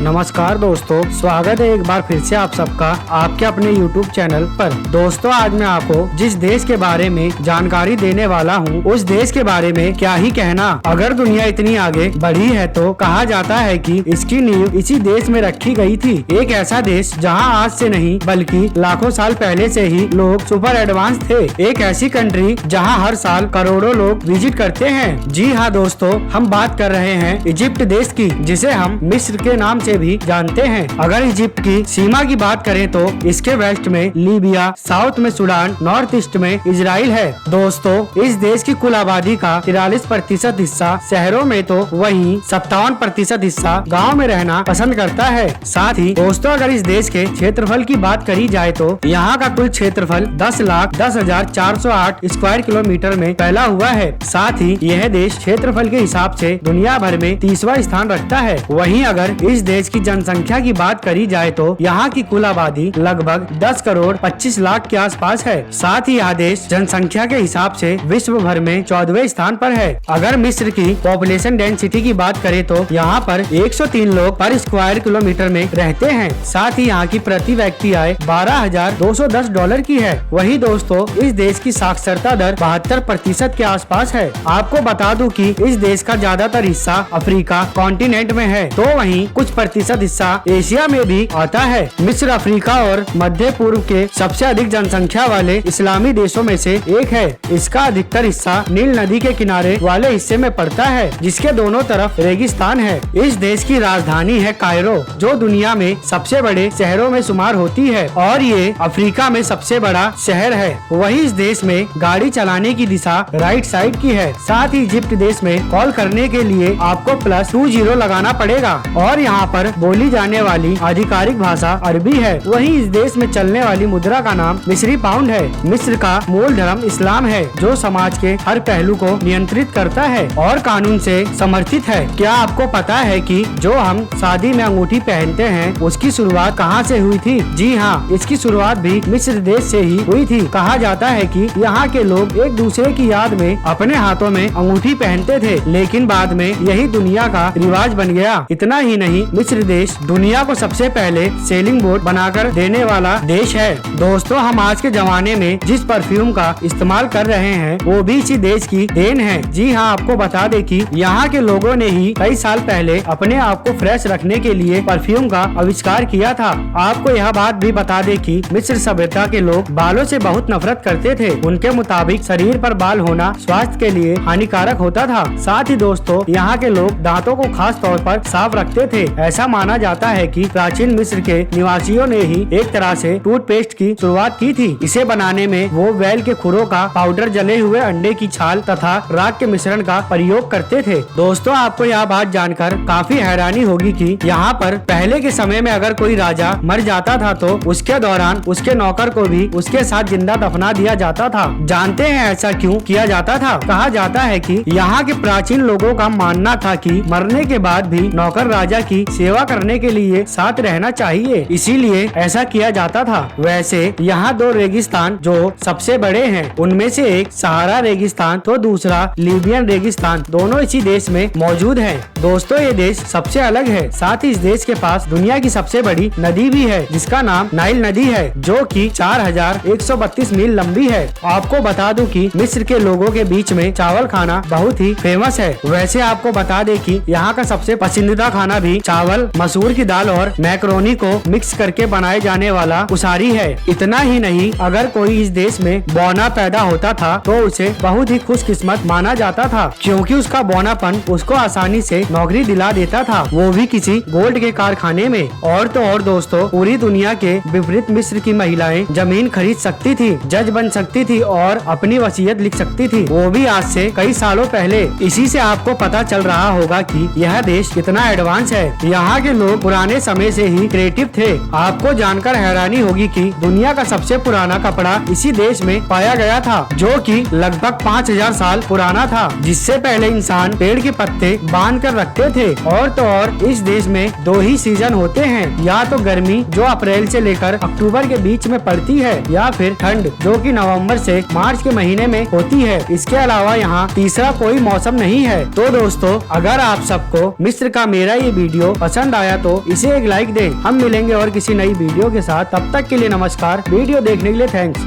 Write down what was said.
नमस्कार दोस्तों, स्वागत है एक बार फिर से आप सबका आपके अपने YouTube चैनल पर। दोस्तों, आज मैं आपको जिस देश के बारे में जानकारी देने वाला हूँ, उस देश के बारे में क्या ही कहना। अगर दुनिया इतनी आगे बढ़ी है तो कहा जाता है कि इसकी नींव इसी देश में रखी गई थी। एक ऐसा देश जहाँ आज से नहीं बल्कि लाखों साल पहले से ही लोग सुपर एडवांस थे। एक ऐसी कंट्री जहाँ हर साल करोड़ों लोग विजिट करते हैं। जी हाँ दोस्तों, हम बात कर रहे हैं इजिप्ट देश की, जिसे हम मिस्र के नाम से भी जानते हैं। अगर इजिप्ट की सीमा की बात करें तो इसके वेस्ट में लीबिया, साउथ में सूडान, नॉर्थ ईस्ट में इजराइल है। दोस्तों, इस देश की कुल आबादी का 43% हिस्सा शहरों में तो वहीं 57% हिस्सा गाँव में रहना पसंद करता है। साथ ही दोस्तों, अगर इस देश के क्षेत्रफल की बात करी जाए तो यहाँ का कुल क्षेत्रफल 10,10,408 स्क्वायर किलोमीटर में फैला हुआ है। साथ ही यह देश क्षेत्रफल के हिसाब से दुनिया भर में 30वां स्थान रखता है। वहीं अगर इस देश की जनसंख्या की बात करी जाए तो यहाँ की कुल आबादी लगभग 10 करोड़ 25 लाख के आसपास है। साथ ही यह देश जनसंख्या के हिसाब से विश्व भर में 14वें स्थान पर है। अगर मिस्र की पॉपुलेशन डेंसिटी की बात करें तो यहाँ पर 103 लोग पर स्क्वायर किलोमीटर में रहते हैं। साथ ही यहाँ की प्रति व्यक्ति आय $12,210 की है। वही दोस्तों, इस देश की साक्षरता दर 72% के आसपास है। आपको बता दूं कि इस देश का ज्यादातर हिस्सा अफ्रीका कॉन्टिनेंट में है, तो वहीं कुछ प्रतिशत हिस्सा एशिया में भी आता है। मिस्र अफ्रीका और मध्य पूर्व के सबसे अधिक जनसंख्या वाले इस्लामी देशों में से एक है। इसका अधिकतर हिस्सा नील नदी के किनारे वाले हिस्से में पड़ता है, जिसके दोनों तरफ रेगिस्तान है। इस देश की राजधानी है कायरो, जो दुनिया में सबसे बड़े शहरों में शुमार होती है और ये अफ्रीका में सबसे बड़ा शहर है। वही इस देश में गाड़ी चलाने की दिशा राइट साइड की है। साथ ही इजिप्ट देश में कॉल करने के लिए आपको +20 लगाना पड़ेगा और यहाँ पर बोली जाने वाली आधिकारिक भाषा अरबी है। वहीं इस देश में चलने वाली मुद्रा का नाम मिस्री पाउंड है। मिस्र का मूल धर्म इस्लाम है, जो समाज के हर पहलू को नियंत्रित करता है और कानून से समर्थित है। क्या आपको पता है कि जो हम शादी में अंगूठी पहनते हैं, उसकी शुरुआत कहाँ से हुई थी? जी हाँ, इसकी शुरुआत भी मिस्र देश से ही हुई थी। कहा जाता है कि यहाँ के लोग एक दूसरे की याद में अपने हाथों में अंगूठी पहनते थे, लेकिन बाद में यही दुनिया का रिवाज बन गया। इतना ही नहीं, मिस्र देश दुनिया को सबसे पहले सेलिंग बोट बनाकर देने वाला देश है। दोस्तों, हम आज के जमाने में जिस परफ्यूम का इस्तेमाल कर रहे हैं, वो भी इसी देश की देन है। जी हाँ, आपको बता दें कि यहाँ के लोगों ने ही कई साल पहले अपने आप को फ्रेश रखने के लिए परफ्यूम का आविष्कार किया था। आपको यह बात भी बता दें कि मिस्र सभ्यता के लोग बालों से बहुत नफरत करते थे। उनके मुताबिक शरीर पर बाल होना स्वास्थ्य के लिए हानिकारक होता था। साथ ही दोस्तों, यहाँ के लोग दांतों को खास तौर पर साफ रखते थे। ऐसा माना जाता है कि प्राचीन मिस्र के निवासियों ने ही एक तरह से टूथपेस्ट की शुरुआत की थी। इसे बनाने में वो बैल के खुरों का पाउडर, जले हुए अंडे की छाल तथा राख के मिश्रण का प्रयोग करते थे। दोस्तों, आपको यह बात जानकर काफी हैरानी होगी कि यहाँ पर पहले के समय में अगर कोई राजा मर जाता था तो उसके दौरान उसके नौकर को भी उसके साथ जिंदा दफना दिया जाता था। जानते हैं ऐसा क्यों किया जाता था? कहा जाता है कि यहाँ के प्राचीन लोगों का मानना था कि मरने के बाद भी नौकर राजा की सेवा करने के लिए साथ रहना चाहिए, इसीलिए ऐसा किया जाता था। वैसे यहाँ 2 रेगिस्तान जो सबसे बड़े हैं, उनमें से एक सहारा रेगिस्तान तो दूसरा लीबियन रेगिस्तान, दोनों इसी देश में मौजूद है। दोस्तों, ये देश सबसे अलग है। साथ ही इस देश के पास दुनिया की सबसे बड़ी नदी भी है, जिसका नाम नाइल नदी है, जो कि 4132 मील लंबी है। आपको बता दूं कि मिस्र के लोगों के बीच में चावल खाना बहुत ही फेमस है। वैसे आपको बता दें कि यहाँ का सबसे पसंदीदा खाना भी चावल, मसूर की दाल और मैक्रोनी को मिक्स करके बनाए जाने वाला उसारी है। इतना ही नहीं, अगर कोई इस देश में बौना पैदा होता था तो उसे बहुत ही खुशकिस्मत माना जाता था, क्योंकि उसका बौनापन उसको आसानी से नौकरी दिला देता था, वो भी किसी गोल्ड के कारखाने में। और तो और दोस्तों, पूरी दुनिया के विपरीत मिस्र की महिलाएं जमीन खरीद सकती थी, जज बन सकती थी और अपनी वसीयत लिख सकती थी, वो भी आज से कई सालों पहले। इसी से आपको पता चल रहा होगा कि यह देश कितना एडवांस है। यहाँ के लोग पुराने समय से ही क्रिएटिव थे। आपको जानकर हैरानी होगी कि दुनिया का सबसे पुराना कपड़ा इसी देश में पाया गया था, जो कि लगभग 5000 साल पुराना था, जिससे पहले इंसान पेड़ के पत्ते बांध कर रखते थे। और तो और इस देश में 2 ही सीजन होते हैं, या तो गर्मी जो अप्रैल से लेकर अक्टूबर के बीच में पड़ती है, या फिर ठंड जो कि नवंबर से मार्च के महीने में होती है। इसके अलावा यहाँ तीसरा कोई मौसम नहीं है। तो दोस्तों, अगर आप सबको मिस्र का मेरा ये वीडियो पसंद आया तो इसे एक लाइक दे। हम मिलेंगे और किसी नई वीडियो के साथ, तब तक के लिए नमस्कार। वीडियो देखने के लिए थैंक्स।